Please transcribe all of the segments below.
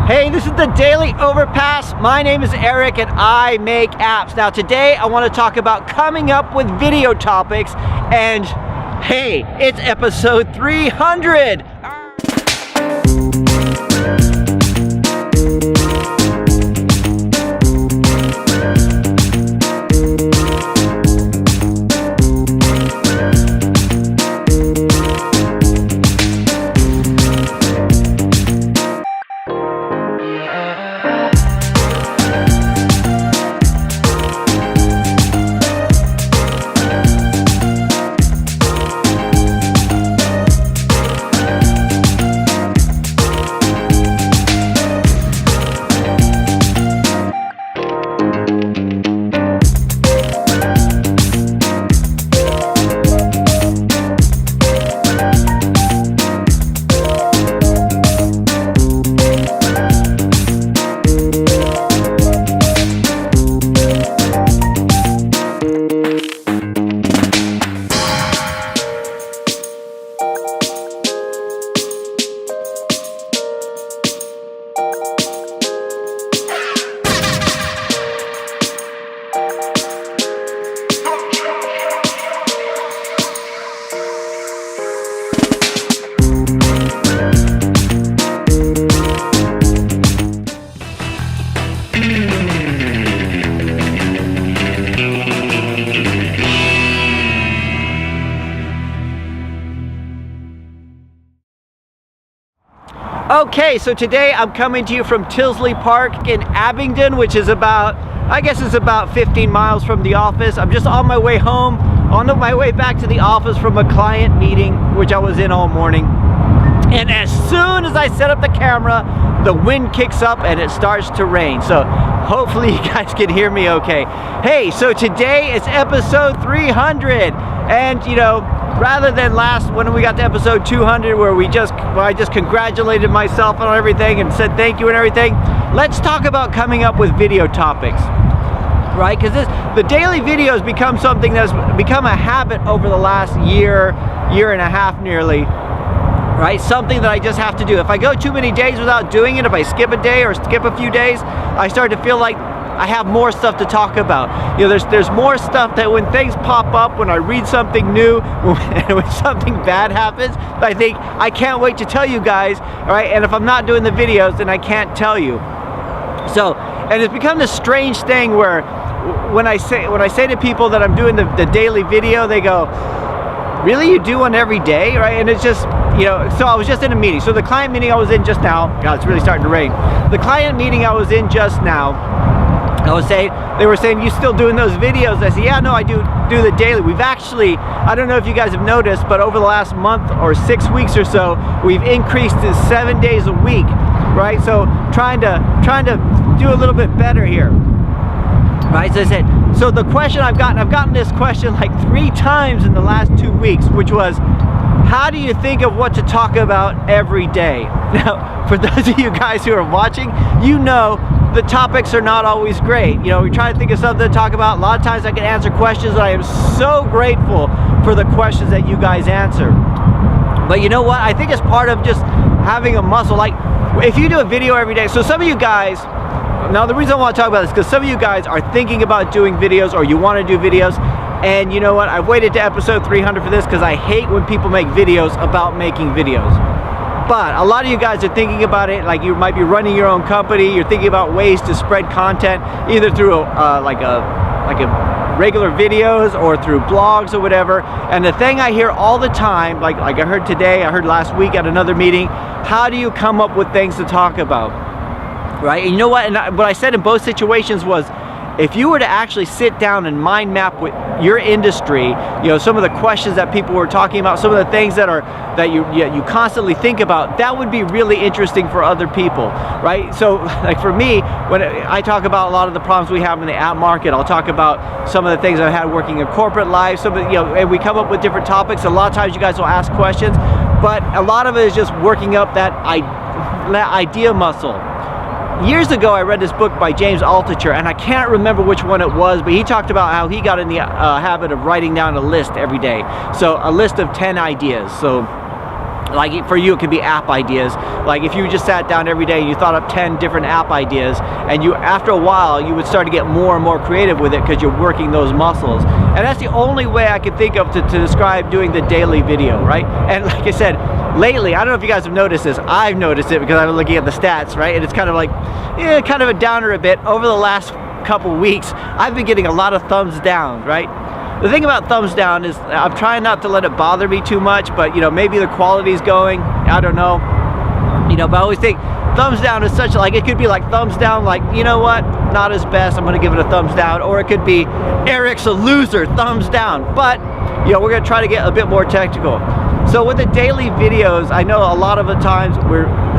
Hey, this is the Daily Overpass. My name is Eric and I make apps. Now today I want to talk about coming up with video topics, and hey, it's episode 300. Okay, so today I'm coming to you from Tilsley Park in Abingdon, which is about, I guess it's about 15 miles from the office. I'm just on my way home, on my way back to the office from a client meeting, which I was in all morning. And as soon as I set up the camera, the wind kicks up and it starts to rain. So hopefully you guys can hear me okay. Hey, so today is episode 300. And you know, rather than when we got to episode 200 where I just congratulated myself on everything and said thank you and everything, let's talk about coming up with video topics. Right? Because the daily videos become something that's become a habit over the last year and a half nearly. Right? Something that I just have to do. If I go too many days without doing it, if I skip a day or skip a few days, I start to feel like I have more stuff to talk about. You know, there's more stuff that when things pop up, when I read something new, when something bad happens, I think I can't wait to tell you guys, all right? And if I'm not doing the videos, then I can't tell you. So, and it's become this strange thing where when I say to people that I'm doing the daily video, they go, really, you do one every day, right? And it's just, you know, so I was just in a meeting. So the client meeting I was in just now, God, it's really starting to rain. The client meeting I was in just now, they were saying, you still doing those videos? I said, yeah, no, I do the daily. We've actually, I don't know if you guys have noticed, but over the last month or 6 weeks or so, we've increased to 7 days a week, right? So trying to do a little bit better here. Right, so I said, so the question I've gotten this question like 3 times in the last 2 weeks, which was, how do you think of what to talk about every day? Now, for those of you guys who are watching, you know the topics are not always great. You know, we try to think of something to talk about. A lot of times I can answer questions, and I am so grateful for the questions that you guys answer. But you know what? I think it's part of just having a muscle. Like, if you do a video every day, so some of you guys, now the reason I want to talk about this is because some of you guys are thinking about doing videos, or you want to do videos, and you know what, I've waited to episode 300 for this because I hate when people make videos about making videos. But a lot of you guys are thinking about it, like you might be running your own company, you're thinking about ways to spread content either through like a regular videos or through blogs or whatever. And the thing I hear all the time, like I heard today, I heard last week at another meeting, how do you come up with things to talk about? Right? And you know what? And what I said in both situations was, if you were to actually sit down and mind map with your industry, you know, some of the questions that people were talking about, some of the things that you constantly think about, that would be really interesting for other people, right? So, like for me, when I talk about a lot of the problems we have in the app market, I'll talk about some of the things I've had working in corporate life, some of, you know, and we come up with different topics. A lot of times you guys will ask questions, but a lot of it is just working up that idea muscle. Years ago, I read this book by James Altucher, and I can't remember which one it was, but he talked about how he got in the habit of writing down a list every day. So a list of 10 ideas. So Like for you, it could be app ideas. Like if you just sat down every day and you thought up 10 different app ideas, and you, after a while, you would start to get more and more creative with it because you're working those muscles. And that's the only way I could think of to describe doing the daily video, right? And like I said, lately, I don't know if you guys have noticed this, I've noticed it because I've been looking at the stats, right? And it's kind of like, yeah, kind of a downer a bit. Over the last couple weeks, I've been getting a lot of thumbs down, right? The thing about thumbs down is I'm trying not to let it bother me too much, but you know, maybe the quality's going, I don't know. You know, but I always think thumbs down is such, like, it could be like thumbs down, like, you know what, not his best, I'm gonna give it a thumbs down. Or it could be Eric's a loser, thumbs down. But you know, we're gonna try to get a bit more technical. So with the daily videos, I know a lot of the times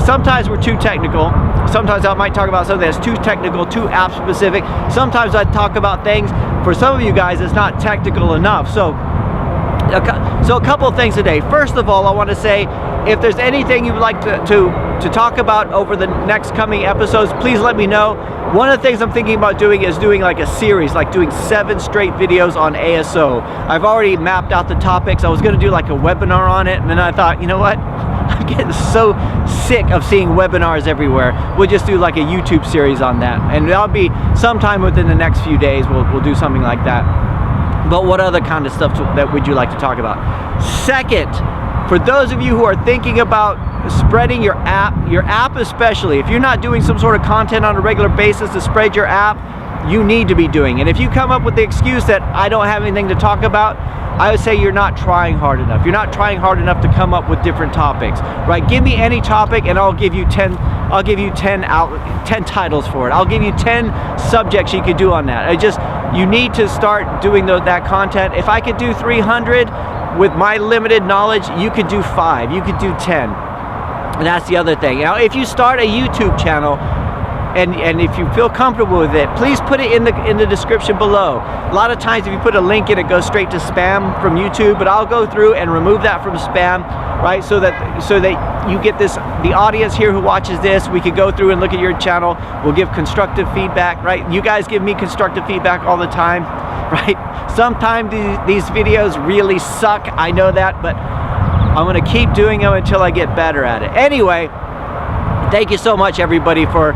sometimes we're too technical. Sometimes I might talk about something that's too technical, too app specific. Sometimes I talk about things, for some of you guys, it's not technical enough. So a couple of things today. First of all, I want to say, if there's anything you'd like to talk about over the next coming episodes, please let me know. One of the things I'm thinking about doing is doing like a series, like doing 7 straight videos on ASO. I've already mapped out the topics. I was going to do like a webinar on it, and then I thought, you know what? I'm getting so sick of seeing webinars everywhere. We'll just do like a YouTube series on that, and that'll be sometime within the next few days. We'll do something like that. But what other kind of stuff that would you like to talk about? Second, for those of you who are thinking about spreading your app especially, if you're not doing some sort of content on a regular basis to spread your app, you need to be doing. And if you come up with the excuse that I don't have anything to talk about, I would say you're not trying hard enough. You're not trying hard enough to come up with different topics, right? Give me any topic and I'll give you 10 titles for it. I'll give you 10 subjects you could do on that. You need to start doing that content. If I could do 300 with my limited knowledge, you could do 5, you could do 10. And that's the other thing. Now, if you start a YouTube channel, and if you feel comfortable with it, please put it in the description below. A lot of times if you put a link in, it goes straight to spam from YouTube, but I'll go through and remove that from spam, right? So that you get the audience here who watches this, we could go through and look at your channel. We'll give constructive feedback, right? You guys give me constructive feedback all the time, right? Sometimes these videos really suck, I know that, but I'm gonna keep doing them until I get better at it. Anyway, thank you so much everybody for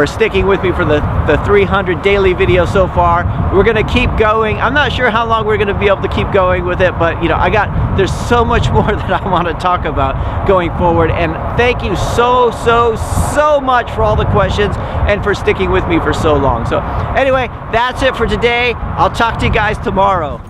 sticking with me for the 300 daily videos so far. We're gonna keep going. I'm not sure how long we're gonna be able to keep going with it, but you know, there's so much more that I want to talk about going forward. And thank you so much for all the questions and for sticking with me for so long. So anyway, that's it for today. I'll talk to you guys tomorrow.